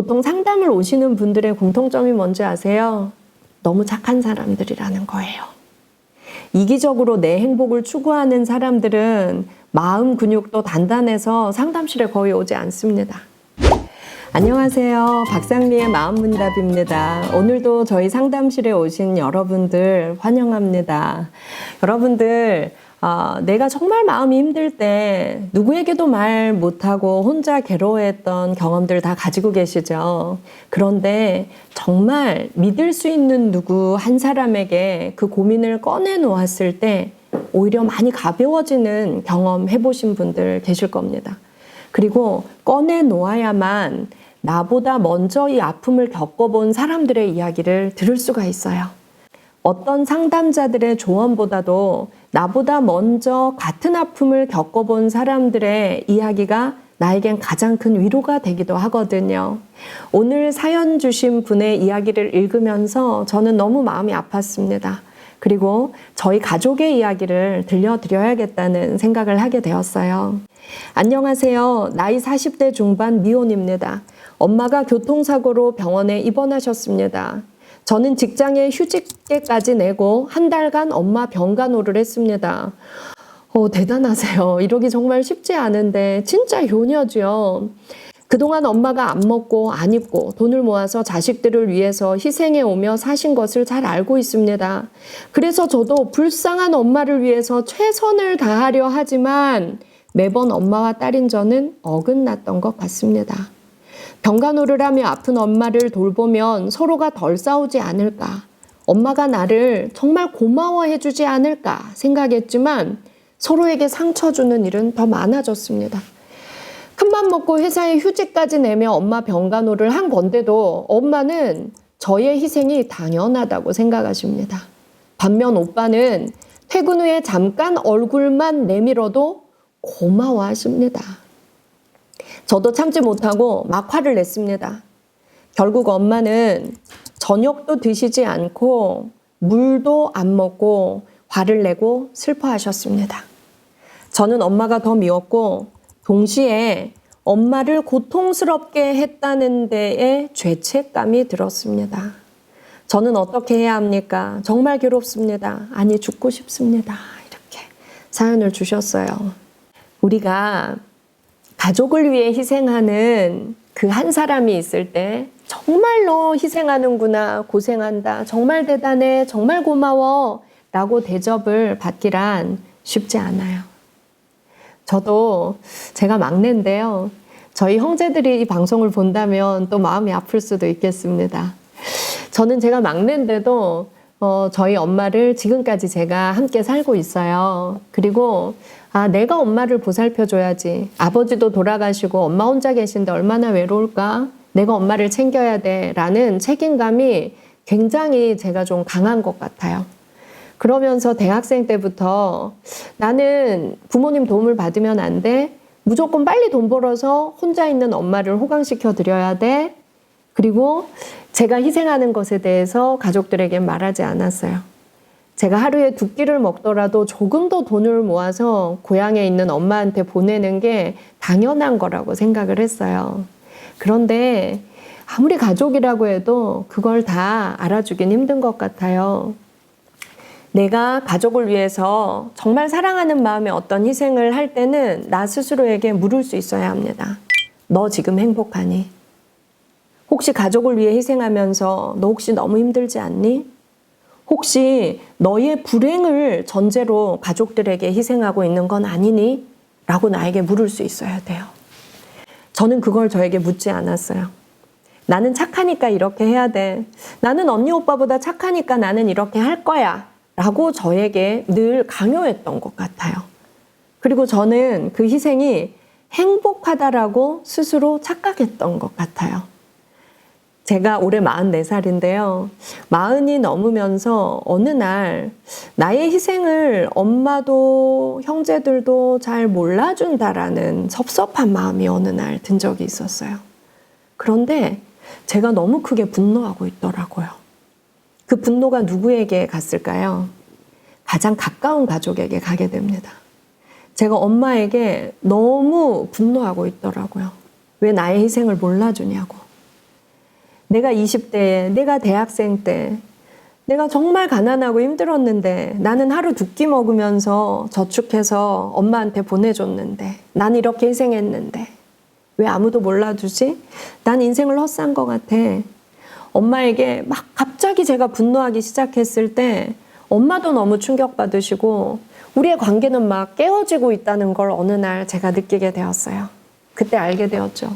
보통 상담을 오시는 분들의 공통점이 뭔지 아세요? 너무 착한 사람들이라는 거예요. 이기적으로 내 행복을 추구하는 사람들은 마음 근육도 단단해서 상담실에 거의 오지 않습니다. 안녕하세요. 박상미의 마음문답입니다. 오늘도 저희 상담실에 오신 여러분들 환영합니다. 여러분들, 내가 정말 마음이 힘들 때 누구에게도 말 못하고 혼자 괴로워했던 경험들 다 가지고 계시죠. 그런데 정말 믿을 수 있는 누구 한 사람에게 그 고민을 꺼내 놓았을 때 오히려 많이 가벼워지는 경험 해보신 분들 계실 겁니다. 그리고 꺼내 놓아야만 나보다 먼저 이 아픔을 겪어본 사람들의 이야기를 들을 수가 있어요. 어떤 상담자들의 조언보다도 나보다 먼저 같은 아픔을 겪어본 사람들의 이야기가 나에겐 가장 큰 위로가 되기도 하거든요. 오늘 사연 주신 분의 이야기를 읽으면서 저는 너무 마음이 아팠습니다. 그리고 저희 가족의 이야기를 들려드려야겠다는 생각을 하게 되었어요. 안녕하세요. 나이 40대 중반 미혼입니다. 엄마가 교통사고로 병원에 입원하셨습니다. 저는 직장에 휴직계까지 내고 한 달간 엄마 병간호를 했습니다. 대단하세요. 이러기 정말 쉽지 않은데 진짜 효녀죠. 그동안 엄마가 안 먹고 안 입고 돈을 모아서 자식들을 위해서 희생해 오며 사신 것을 잘 알고 있습니다. 그래서 저도 불쌍한 엄마를 위해서 최선을 다하려 하지만 매번 엄마와 딸인 저는 어긋났던 것 같습니다. 병간호를 하며 아픈 엄마를 돌보면 서로가 덜 싸우지 않을까, 엄마가 나를 정말 고마워해 주지 않을까 생각했지만 서로에게 상처 주는 일은 더 많아졌습니다. 큰맘 먹고 회사에 휴직까지 내며 엄마 병간호를 한 건데도 엄마는 저의 희생이 당연하다고 생각하십니다. 반면 오빠는 퇴근 후에 잠깐 얼굴만 내밀어도 고마워하십니다. 저도 참지 못하고 막 화를 냈습니다. 결국 엄마는 저녁도 드시지 않고 물도 안 먹고 화를 내고 슬퍼하셨습니다. 저는 엄마가 더 미웠고 동시에 엄마를 고통스럽게 했다는 데에 죄책감이 들었습니다. 저는 어떻게 해야 합니까? 정말 괴롭습니다. 아니, 죽고 싶습니다. 이렇게 사연을 주셨어요. 우리가 가족을 위해 희생하는 그 한 사람이 있을 때 정말 너 희생하는구나, 고생한다, 정말 대단해, 정말 고마워 라고 대접을 받기란 쉽지 않아요. 저도 제가 막내인데요. 저희 형제들이 이 방송을 본다면 또 마음이 아플 수도 있겠습니다. 저는 제가 막내인데도 저희 엄마를 지금까지 제가 함께 살고 있어요. 그리고 내가 엄마를 보살펴줘야지. 아버지도 돌아가시고 엄마 혼자 계신데 얼마나 외로울까? 내가 엄마를 챙겨야 돼 라는 책임감이 굉장히 제가 좀 강한 것 같아요. 그러면서 대학생 때부터 나는 부모님 도움을 받으면 안 돼. 무조건 빨리 돈 벌어서 혼자 있는 엄마를 호강시켜 드려야 돼. 그리고 제가 희생하는 것에 대해서 가족들에게 말하지 않았어요. 제가 하루에 2끼를 먹더라도 조금 더 돈을 모아서 고향에 있는 엄마한테 보내는 게 당연한 거라고 생각을 했어요. 그런데 아무리 가족이라고 해도 그걸 다 알아주긴 힘든 것 같아요. 내가 가족을 위해서 정말 사랑하는 마음에 어떤 희생을 할 때는 나 스스로에게 물을 수 있어야 합니다. 너 지금 행복하니? 혹시 가족을 위해 희생하면서 너 혹시 너무 힘들지 않니? 혹시 너의 불행을 전제로 가족들에게 희생하고 있는 건 아니니? 라고 나에게 물을 수 있어야 돼요. 저는 그걸 저에게 묻지 않았어요. 나는 착하니까 이렇게 해야 돼. 나는 언니 오빠보다 착하니까 나는 이렇게 할 거야. 라고 저에게 늘 강요했던 것 같아요. 그리고 저는 그 희생이 행복하다라고 스스로 착각했던 것 같아요. 제가 올해 44살인데요. 40이 넘으면서 어느 날 나의 희생을 엄마도 형제들도 잘 몰라준다라는 섭섭한 마음이 어느 날 든 적이 있었어요. 그런데 제가 너무 크게 분노하고 있더라고요. 그 분노가 누구에게 갔을까요? 가장 가까운 가족에게 가게 됩니다. 제가 엄마에게 너무 분노하고 있더라고요. 왜 나의 희생을 몰라주냐고. 내가 20대에, 내가 대학생 때, 내가 정말 가난하고 힘들었는데 나는 하루 두 끼 먹으면서 저축해서 엄마한테 보내줬는데 난 이렇게 희생했는데 왜 아무도 몰라주지? 난 인생을 헛산 것 같아. 엄마에게 막 갑자기 제가 분노하기 시작했을 때 엄마도 너무 충격받으시고 우리의 관계는 막 깨어지고 있다는 걸 어느 날 제가 느끼게 되었어요. 그때 알게 되었죠.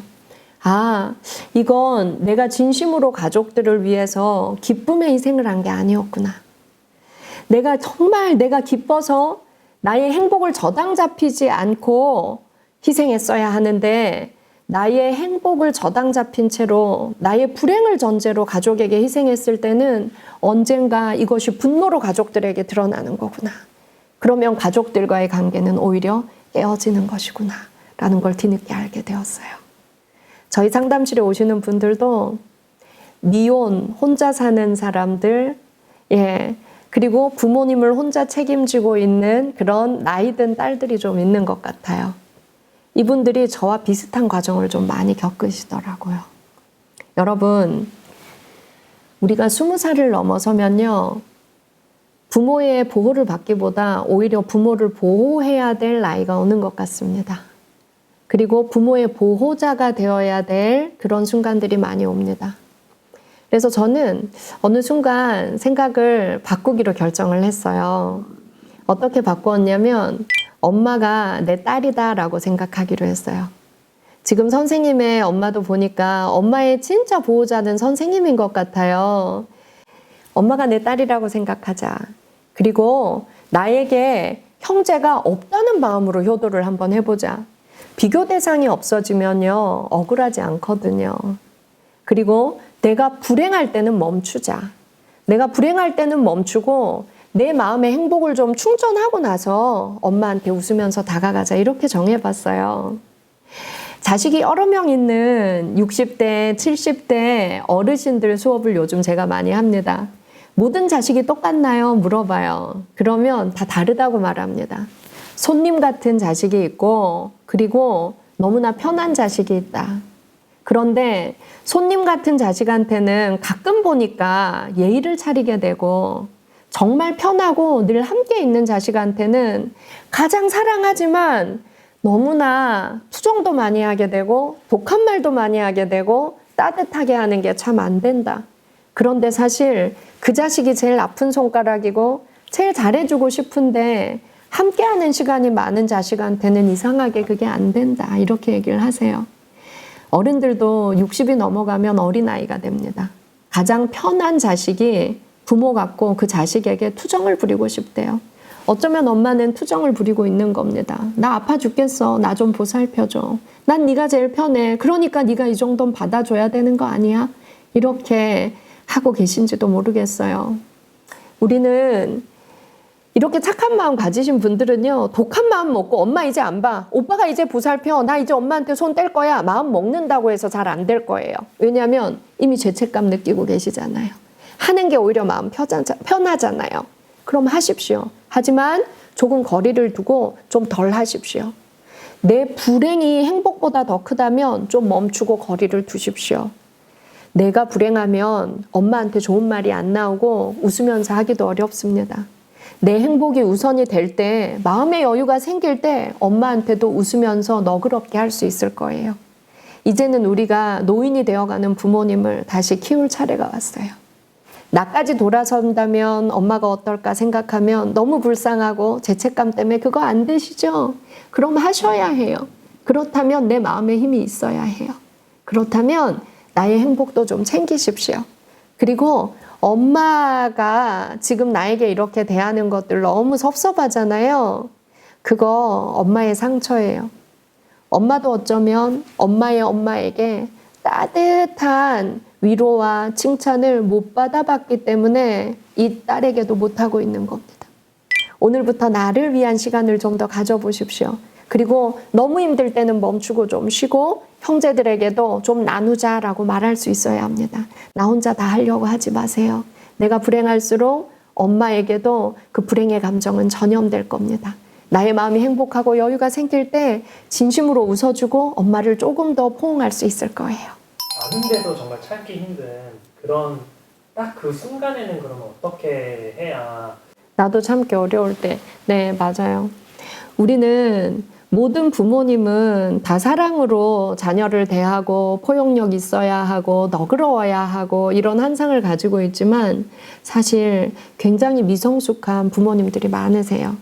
아, 이건 내가 진심으로 가족들을 위해서 기쁨의 희생을 한 게 아니었구나. 내가 정말 내가 기뻐서 나의 행복을 저당 잡히지 않고 희생했어야 하는데 나의 행복을 저당 잡힌 채로 나의 불행을 전제로 가족에게 희생했을 때는 언젠가 이것이 분노로 가족들에게 드러나는 거구나. 그러면 가족들과의 관계는 오히려 깨어지는 것이구나 라는 걸 뒤늦게 알게 되었어요. 저희 상담실에 오시는 분들도 미혼, 혼자 사는 사람들, 그리고 부모님을 혼자 책임지고 있는 그런 나이든 딸들이 좀 있는 것 같아요. 이분들이 저와 비슷한 과정을 좀 많이 겪으시더라고요. 여러분, 우리가 20살을 넘어서면요, 부모의 보호를 받기보다 오히려 부모를 보호해야 될 나이가 오는 것 같습니다. 그리고 부모의 보호자가 되어야 될 그런 순간들이 많이 옵니다. 그래서 저는 어느 순간 생각을 바꾸기로 결정을 했어요. 어떻게 바꾸었냐면 엄마가 내 딸이다라고 생각하기로 했어요. 지금 선생님의 엄마도 보니까 엄마의 진짜 보호자는 선생님인 것 같아요. 엄마가 내 딸이라고 생각하자. 그리고 나에게 형제가 없다는 마음으로 효도를 한번 해보자. 비교 대상이 없어지면요, 억울하지 않거든요. 그리고 내가 불행할 때는 멈추자. 내가 불행할 때는 멈추고 내 마음의 행복을 좀 충전하고 나서 엄마한테 웃으면서 다가가자. 이렇게 정해봤어요. 자식이 여러 명 있는 60대, 70대 어르신들 수업을 요즘 제가 많이 합니다. 모든 자식이 똑같나요? 물어봐요. 그러면 다 다르다고 말합니다. 손님 같은 자식이 있고 그리고 너무나 편한 자식이 있다. 그런데 손님 같은 자식한테는 가끔 보니까 예의를 차리게 되고 정말 편하고 늘 함께 있는 자식한테는 가장 사랑하지만 너무나 투정도 많이 하게 되고 독한 말도 많이 하게 되고 따뜻하게 하는 게 참 안 된다. 그런데 사실 그 자식이 제일 아픈 손가락이고 제일 잘해주고 싶은데 함께하는 시간이 많은 자식한테는 이상하게 그게 안 된다. 이렇게 얘기를 하세요. 어른들도 60이 넘어가면 어린아이가 됩니다. 가장 편한 자식이 부모 같고 그 자식에게 투정을 부리고 싶대요. 어쩌면 엄마는 투정을 부리고 있는 겁니다. 나 아파 죽겠어. 나 좀 보살펴줘. 난 네가 제일 편해. 그러니까 네가 이 정도는 받아줘야 되는 거 아니야? 이렇게 하고 계신지도 모르겠어요. 우리는 이렇게 착한 마음 가지신 분들은요, 독한 마음 먹고 엄마 이제 안 봐. 오빠가 이제 보살펴. 나 이제 엄마한테 손 뗄 거야. 마음 먹는다고 해서 잘 안 될 거예요. 왜냐하면 이미 죄책감 느끼고 계시잖아요. 하는 게 오히려 마음 편하잖아요. 그럼 하십시오. 하지만 조금 거리를 두고 좀 덜 하십시오. 내 불행이 행복보다 더 크다면 좀 멈추고 거리를 두십시오. 내가 불행하면 엄마한테 좋은 말이 안 나오고 웃으면서 하기도 어렵습니다. 내 행복이 우선이 될 때, 마음의 여유가 생길 때 엄마한테도 웃으면서 너그럽게 할 수 있을 거예요. 이제는 우리가 노인이 되어가는 부모님을 다시 키울 차례가 왔어요. 나까지 돌아선다면 엄마가 어떨까 생각하면 너무 불쌍하고 죄책감 때문에 그거 안 되시죠? 그럼 하셔야 해요. 그렇다면 내 마음에 힘이 있어야 해요. 그렇다면 나의 행복도 좀 챙기십시오. 그리고 엄마가 지금 나에게 이렇게 대하는 것들 너무 섭섭하잖아요. 그거 엄마의 상처예요. 엄마도 어쩌면 엄마의 엄마에게 따뜻한 위로와 칭찬을 못 받아봤기 때문에 이 딸에게도 못하고 있는 겁니다. 오늘부터 나를 위한 시간을 좀 더 가져보십시오. 그리고 너무 힘들 때는 멈추고 좀 쉬고 형제들에게도 좀 나누자라고 말할 수 있어야 합니다. 나 혼자 다 하려고 하지 마세요. 내가 불행할수록 엄마에게도 그 불행의 감정은 전염될 겁니다. 나의 마음이 행복하고 여유가 생길 때 진심으로 웃어주고 엄마를 조금 더 포옹할 수 있을 거예요. 아는데도 정말 참기 힘든 그런 딱 그 순간에는 그러면 어떻게 해야 나도 참기 어려울 때. 네, 맞아요. 우리는 모든 부모님은 다 사랑으로 자녀를 대하고 포용력 있어야 하고 너그러워야 하고 이런 한상을 가지고 있지만 사실 굉장히 미성숙한 부모님들이 많으세요.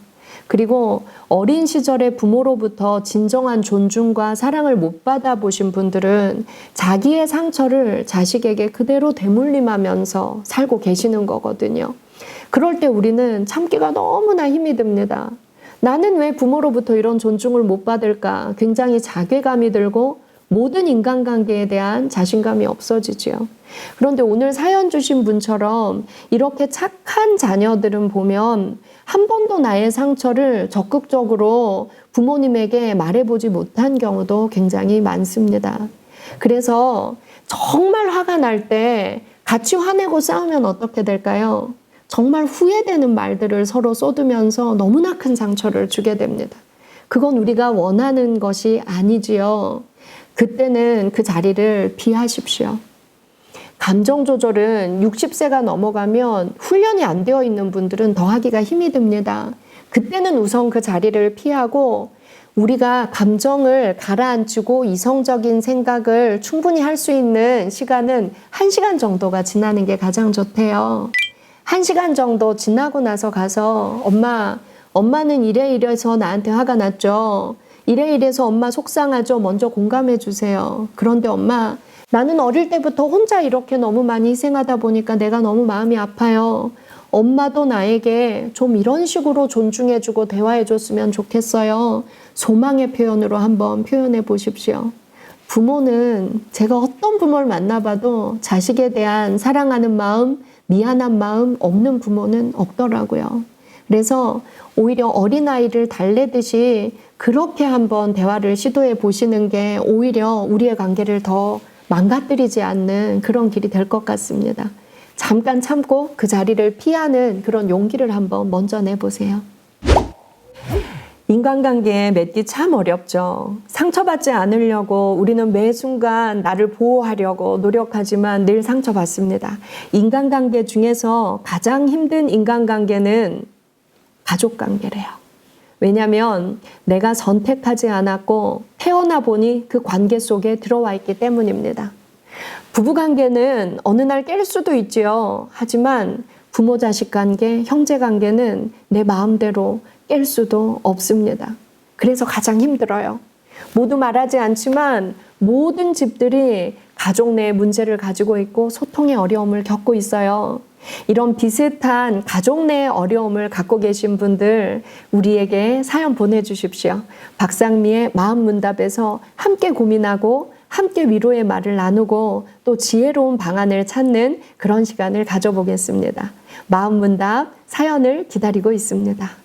그리고 어린 시절에 부모로부터 진정한 존중과 사랑을 못 받아보신 분들은 자기의 상처를 자식에게 그대로 되물림하면서 살고 계시는 거거든요. 그럴 때 우리는 참기가 너무나 힘이 듭니다. 나는 왜 부모로부터 이런 존중을 못 받을까? 굉장히 자괴감이 들고 모든 인간관계에 대한 자신감이 없어지지요. 그런데 오늘 사연 주신 분처럼 이렇게 착한 자녀들은 보면 한 번도 나의 상처를 적극적으로 부모님에게 말해보지 못한 경우도 굉장히 많습니다. 그래서 정말 화가 날 때 같이 화내고 싸우면 어떻게 될까요? 정말 후회되는 말들을 서로 쏟으면서 너무나 큰 상처를 주게 됩니다. 그건 우리가 원하는 것이 아니지요. 그때는 그 자리를 피하십시오. 감정 조절은 60세가 넘어가면 훈련이 안 되어 있는 분들은 더 하기가 힘이 듭니다. 그때는 우선 그 자리를 피하고 우리가 감정을 가라앉히고 이성적인 생각을 충분히 할 수 있는 시간은 1시간 정도가 지나는 게 가장 좋대요. 1시간 정도 지나고 나서 가서 엄마는 이래서 나한테 화가 났죠. 이래서 엄마 속상하죠. 먼저 공감해 주세요. 그런데 엄마, 나는 어릴 때부터 혼자 이렇게 너무 많이 희생하다 보니까 내가 너무 마음이 아파요. 엄마도 나에게 좀 이런 식으로 존중해 주고 대화해 줬으면 좋겠어요. 소망의 표현으로 한번 표현해 보십시오. 부모는 제가 어떤 부모를 만나봐도 자식에 대한 사랑하는 마음, 미안한 마음 없는 부모는 없더라고요. 그래서 오히려 어린아이를 달래듯이 그렇게 한번 대화를 시도해 보시는 게 오히려 우리의 관계를 더 망가뜨리지 않는 그런 길이 될 것 같습니다. 잠깐 참고 그 자리를 피하는 그런 용기를 한번 먼저 내보세요. 인간관계에 맺기 참 어렵죠. 상처받지 않으려고 우리는 매 순간 나를 보호하려고 노력하지만 늘 상처받습니다. 인간관계 중에서 가장 힘든 인간관계는 가족관계래요. 왜냐하면 내가 선택하지 않았고 태어나 보니 그 관계 속에 들어와 있기 때문입니다. 부부관계는 어느 날 깰 수도 있지요. 하지만 부모 자식 관계, 형제 관계는 내 마음대로 깰 수도 없습니다. 그래서 가장 힘들어요. 모두 말하지 않지만 모든 집들이 가족 내에 문제를 가지고 있고 소통의 어려움을 겪고 있어요. 이런 비슷한 가족 내의 어려움을 갖고 계신 분들 우리에게 사연 보내주십시오. 박상미의 마음문답에서 함께 고민하고 함께 위로의 말을 나누고 또 지혜로운 방안을 찾는 그런 시간을 가져보겠습니다. 마음문답 사연을 기다리고 있습니다.